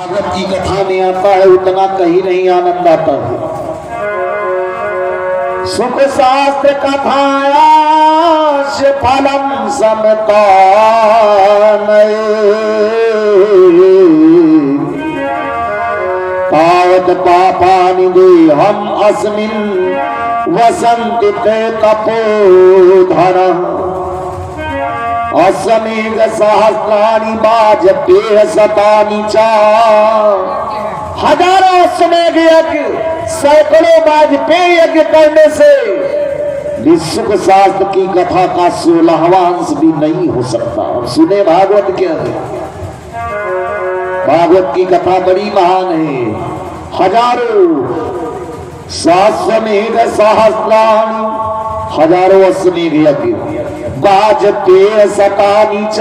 भागवत की कथा में आता है उतना कहीं नहीं आनंद आता है। सुख शास्त्र कथायाश फलम समता तावत पापानि देहम अस्मिन् वसन्ति ते तपोधनः असमेघ सहस्राणि वाजपेय शतानि च हजारों अश्वमेघ यज्ञ सैकड़ों वाजपेय यज्ञ करने से विश्व शास्त्र की कथा का 16वां अंश भी नहीं हो सकता। अब सुने भागवत क्या है। भागवत की कथा बड़ी महान है। हजारों अश्वमेघ सहस्राणि हजारों अश्वमेघ यज्ञ वाजपेय शतानि च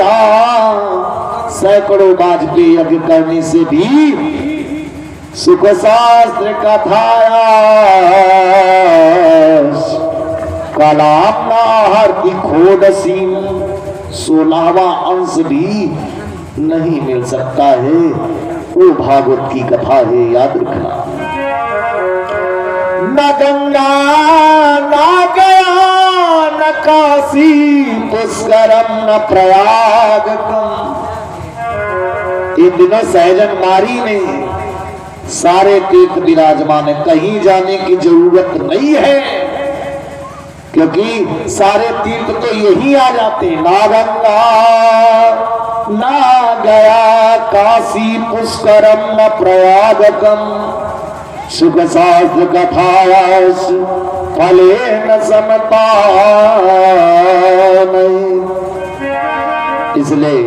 सैकड़ों वाजपेय यज्ञ करने से भी सुख शास्त्र कथाया कलाम हरति खोडसी 16वां अंश भी नहीं मिल सकता है। वो भागवत की कथा है, याद रखना। न गंगा न गया न काशी पुष्करम न प्रयागकम। इन दिनों सहजन मारी में सारे तीर्थ विराजमान है, कहीं जाने की जरूरत नहीं है क्योंकि सारे तीर्थ तो यही आ जाते। ना गंगा ना गया काशी पुष्करम न प्रयागकम सुख शास्त्र कथायास फले न समता नहीं। इसलिए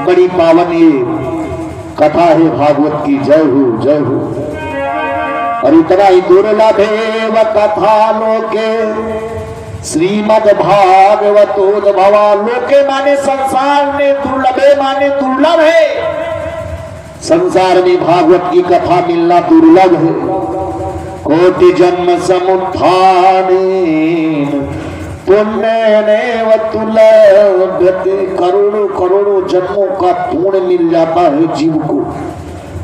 बड़ी पावन ये कथा है भागवत की। जय हो जय हो। और इतना ही दुर्लभ है वह कथा लोके श्रीमद् भागवतोद्भवा। लोके माने संसार में, दुर्लभे माने दुर्लभ है। संसार में भागवत की कथा मिलना दुर्लभ है। कोटि जन्म समुत्थान पुण्यनेव तुलभते। करोड़ों करोड़ों जन्मों का पुण्य मिल जाता है जीव को।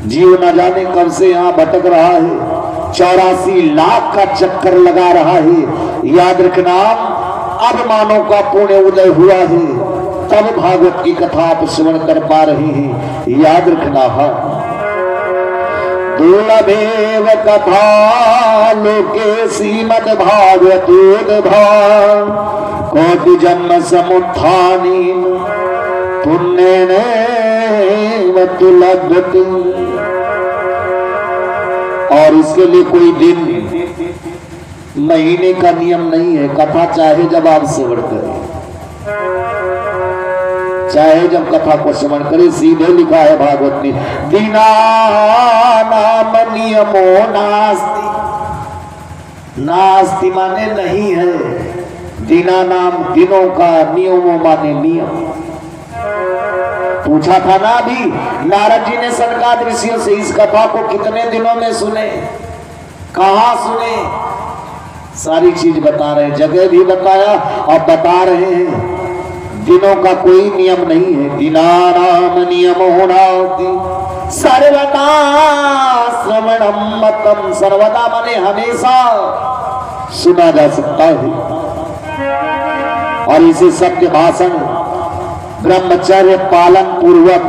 जीव न जाने कब से यहाँ भटक रहा है, 84 लाख का चक्कर लगा रहा है। याद रखना, अब मानव का पुण्य उदय हुआ है, तब भागवत की कथा आप श्रवण कर पा रहे हैं। याद रखना है। दुर्लभेव कथा लोके श्रीमद् भागवतोद्भवा। कोटि जन्म समुत्थानि पुण्येन तुलभते। और इसके लिए कोई दिन महीने का नियम नहीं है। कथा चाहे जब आप श्रवण करें, चाहे जब कथा को श्रवण करें। सीधे लिखा है भागवत में, दीना नाम नियमो नास्ति। नास्ति माने नहीं है, दीना नाम दिनों का, नियमों माने नियम। पूछा था ना अभी, नारद जी ने सनकादिक ऋषियों से इस कथा को कितने दिनों में सुने, कहाँ सुने, सारी चीज बता रहे हैं। जगह भी बताया और बता रहे हैं। दिनों का कोई नियम नहीं है। दिनानाम नियमो नास्ति सर्वदा श्रवणम मतम। सर्वदा माने हमेशा सुना जा सकता है। और इसे सत्य भाषण ब्रह्मचर्य पालन पूर्वक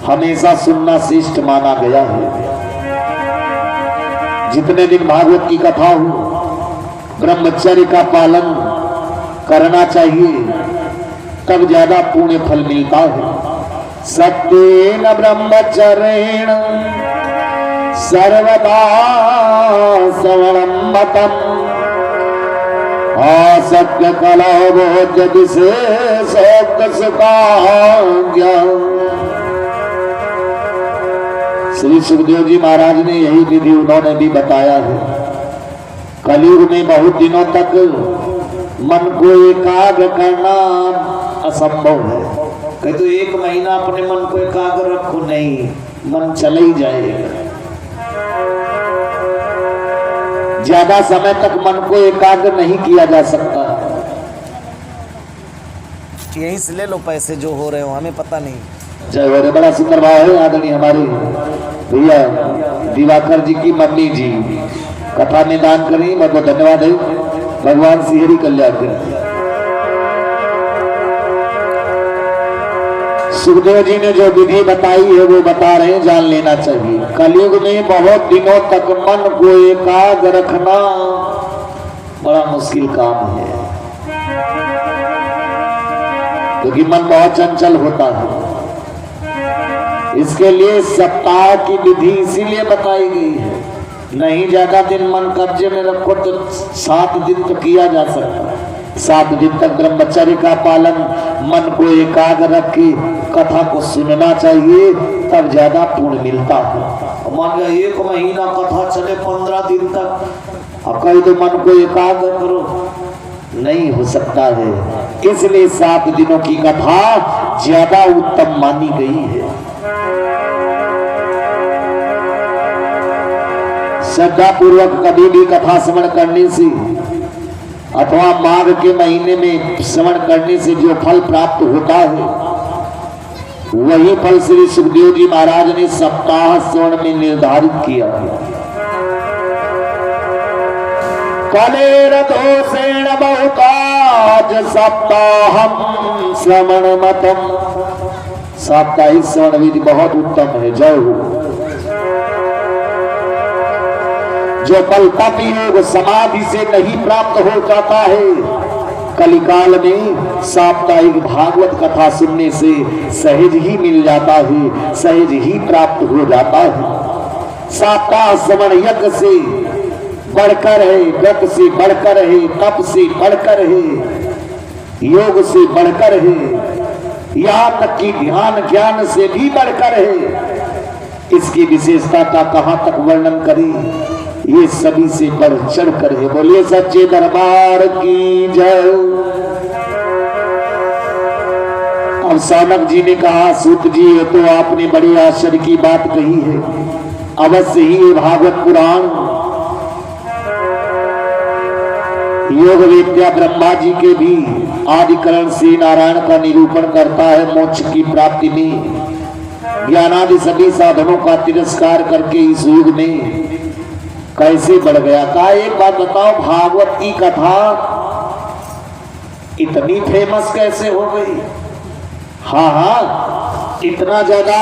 हमेशा सुनना श्रेष्ठ माना गया है। जितने दिन भागवत की कथा हो, ब्रह्मचर्य का पालन करना चाहिए, तब ज्यादा पुण्य फल मिलता है। सत्येन ब्रह्मचर्येण सर्वदा श्रवणं मतम्। असत्य कलौ विशेष श्री सुखदेव जी महाराज ने यही विधि उन्होंने भी बताया है। कलयुग में बहुत दिनों तक मन को एकाग्र करना असंभव है। कहीं तो 1 महीना अपने मन को एकाग्र रखो, नहीं, मन चला ही जाएगा। ज्यादा समय तक मन को एकाग्र नहीं किया जा सकता। यहीं से ले लो पैसे जो हो रहे हो, हमें पता नहीं। जय हो रे। बड़ा सुंदर भाव है आदरणीय हमारे भैया दिवाकर जी की मम्मी जी कथा में दान करें, बहुत बहुत धन्यवाद है। भगवान श्री कल्याण करें। सुखदेव जी ने जो विधि बताई है वो बता रहे हैं, जान लेना चाहिए। कलयुग में बहुत दिनों तक मन को एकाग्र रखना बड़ा मुश्किल काम है, क्योंकि मन बहुत चंचल होता है। इसके लिए सप्ताह की विधि इसीलिए बताई गई है, नहीं ज्यादा दिन मन कब्जे में रखो तो 7 दिन तो किया जा सकता है। 7 दिन तक ब्रह्मचर्य का पालन, मन को एकाग्र रख के कथा को सुनना चाहिए, तब ज्यादा पुण्य मिलता है। मान लो 1 महीना कथा चले 15 दिन तक, और कहीं तो मन को एकाग्र करो, नहीं हो सकता है। इसलिए 7 दिनों की कथा ज्यादा उत्तम मानी गई है। श्रद्धा पूर्वक कभी भी कथा श्रवण करने से अथवा माघ के महीने में श्रवण करने से जो फल प्राप्त होता है, वही फल श्री सुखदेव जी महाराज ने सप्ताह श्रवण में निर्धारित किया है। कलेर दोषेण बहुकाज सप्ताहम श्रवण मतम। साप्ताहिक श्रवण विधि बहुत उत्तम है। जय हो। जो फल तप योग समाधि से नहीं प्राप्त हो जाता है, कलिकाल में साप्ताहिक भागवत कथा सुनने से सहज ही मिल जाता है, सहज ही प्राप्त हो जाता है। साप्ताह श्रवण यज्ञ से बढ़कर है, व्रत से बढ़कर है, तप से बढ़कर है, योग से बढ़कर है, यहाँ तक कि ध्यान ज्ञान से भी बढ़कर है। इसकी विशेषता का कहाँ तक वर्णन करें, ये सभी से बढ़ चढ़ कर है। बोलिए सच्चे दरबार की जय। अब सौनक जी ने कहा, सूत जी ये तो आपने बड़ी आश्चर्य की बात कही है, अवश्य ही ये भागवत पुराण योग वेद्या ब्रह्मा जी के भी आदिकरण से नारायण का निरूपण करता है। मोक्ष की प्राप्ति में ज्ञानादि सभी साधनों का तिरस्कार करके इस युग में कैसे बढ़ गया था। एक बात बताओ, भागवत की कथा इतनी फेमस कैसे हो गई? हाँ, इतना ज्यादा